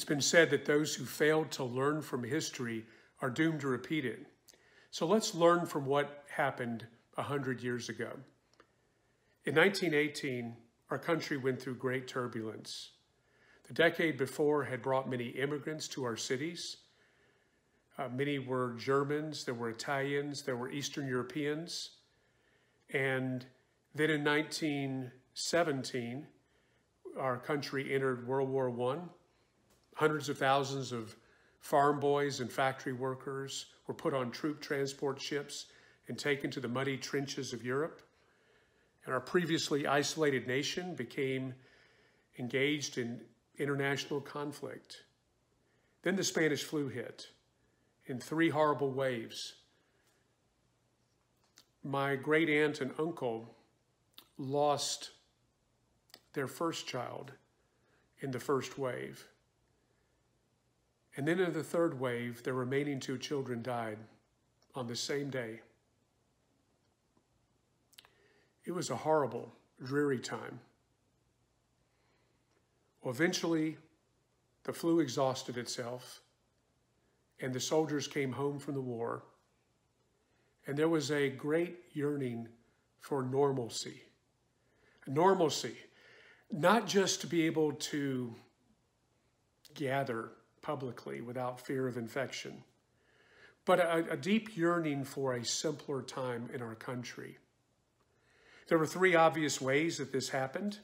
It's been said that those who fail to learn from history are doomed to repeat it. So let's learn from what happened 100 years ago. In 1918, our country went through great turbulence. The decade before had brought many immigrants to our cities. Many were Germans, there were Italians, there were Eastern Europeans. And then in 1917, our country entered World War I. Hundreds of thousands of farm boys and factory workers were put on troop transport ships and taken to the muddy trenches of Europe. And our previously isolated nation became engaged in international conflict. Then the Spanish flu hit in 3 horrible waves. My great aunt and uncle lost their first child in the first wave. And then in the third wave, their remaining 2 children died on the same day. It was a horrible, dreary time. Well, eventually, the flu exhausted itself, and the soldiers came home from the war, and there was a great yearning for normalcy. Normalcy, not just to be able to gather publicly without fear of infection, but a deep yearning for a simpler time in our country. There were 3 obvious ways that this happened.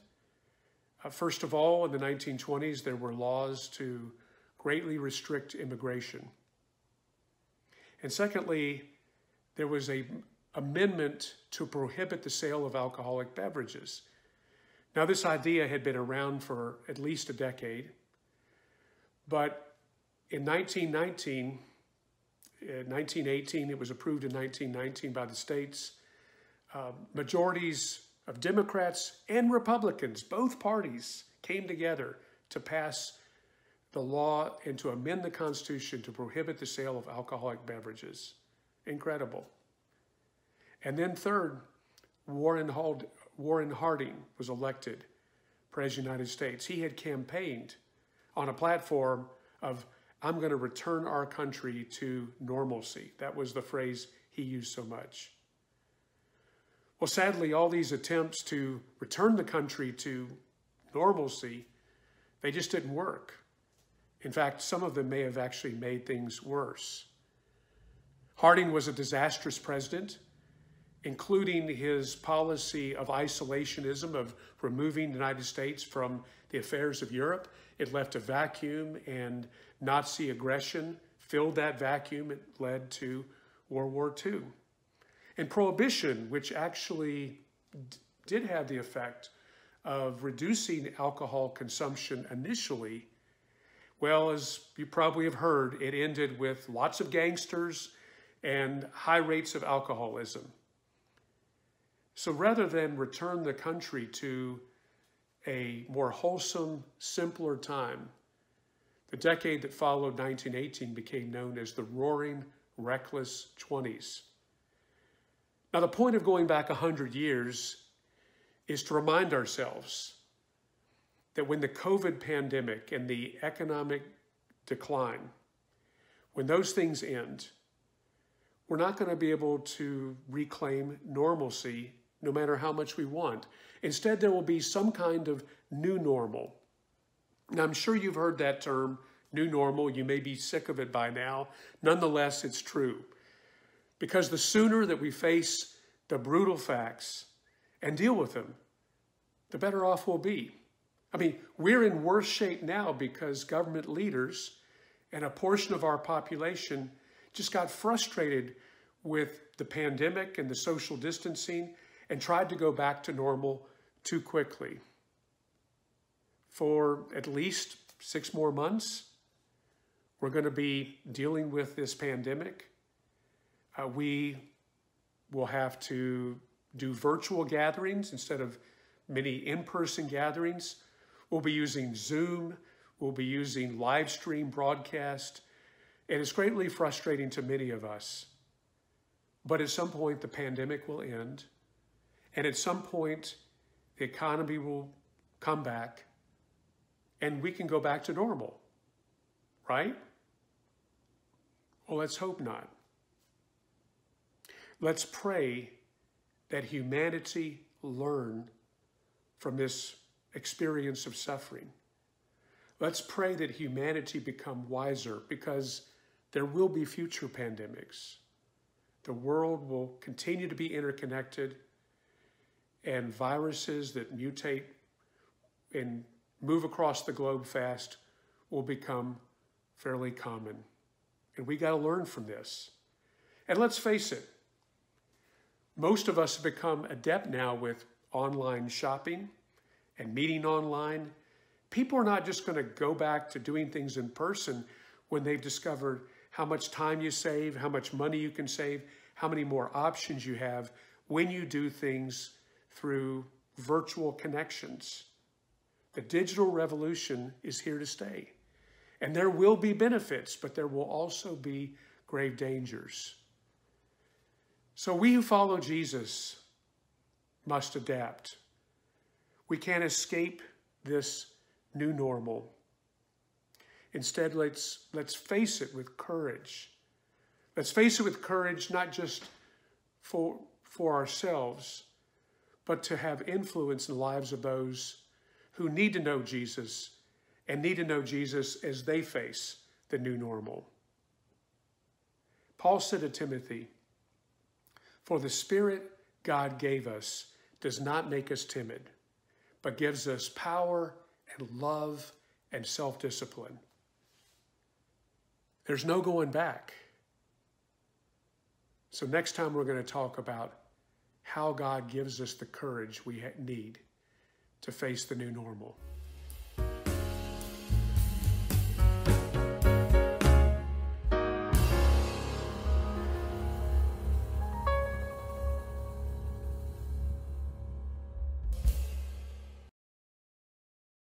First of all, in the 1920s, there were laws to greatly restrict immigration. And secondly, there was an amendment to prohibit the sale of alcoholic beverages. Now, this idea had been around for at least a decade, but in 1918, it was approved in 1919 by the states. Majorities of Democrats and Republicans, both parties, came together to pass the law and to amend the Constitution to prohibit the sale of alcoholic beverages. Incredible. And then third, Warren Harding was elected President of the United States. He had campaigned on a platform of, I'm going to return our country to normalcy. That was the phrase he used so much. Well, sadly, all these attempts to return the country to normalcy, they just didn't work. In fact, some of them may have actually made things worse. Harding was a disastrous president, including his policy of isolationism, of removing the United States from the affairs of Europe. It left a vacuum, and Nazi aggression filled that vacuum. It led to World War II. And prohibition, which actually did have the effect of reducing alcohol consumption initially, well, as you probably have heard, it ended with lots of gangsters and high rates of alcoholism. So rather than return the country to a more wholesome, simpler time, the decade that followed 1918 became known as the Roaring, Reckless 20s. Now, the point of going back 100 years is to remind ourselves that when the COVID pandemic and the economic decline, when those things end, we're not going to be able to reclaim normalcy no matter how much we want. Instead, there will be some kind of new normal. Now, I'm sure you've heard that term, new normal. You may be sick of it by now. Nonetheless, it's true. Because the sooner that we face the brutal facts and deal with them, the better off we'll be. I mean, we're in worse shape now because government leaders and a portion of our population just got frustrated with the pandemic and the social distancing and tried to go back to normal too quickly. For at least 6 more months, we're going to be dealing with this pandemic. We will have to do virtual gatherings instead of many in-person gatherings. We'll be using Zoom. We'll be using live stream broadcast. And it's greatly frustrating to many of us. But at some point, the pandemic will end. And at some point, the economy will come back. And we can go back to normal. right? Well, let's hope not. Let's pray that humanity learn from this experience of suffering. Let's pray that humanity become wiser, because there will be future pandemics. The world will continue to be interconnected, and viruses that mutate and move across the globe fast will become fairly common. And we got to learn from this. And let's face it, most of us have become adept now with online shopping and meeting online. People are not just going to go back to doing things in person when they've discovered how much time you save, how much money you can save, how many more options you have when you do things through virtual connections. The digital revolution is here to stay. And there will be benefits, but there will also be grave dangers. So we who follow Jesus must adapt. We can't escape this new normal. Instead, let's face it with courage. Let's face it with courage, not just for ourselves, but to have influence in the lives of those who need to know Jesus and need to know Jesus as they face the new normal. Paul said to Timothy, "For the Spirit God gave us does not make us timid, but gives us power and love and self-discipline." There's no going back. So next time we're going to talk about how God gives us the courage we need to face the new normal.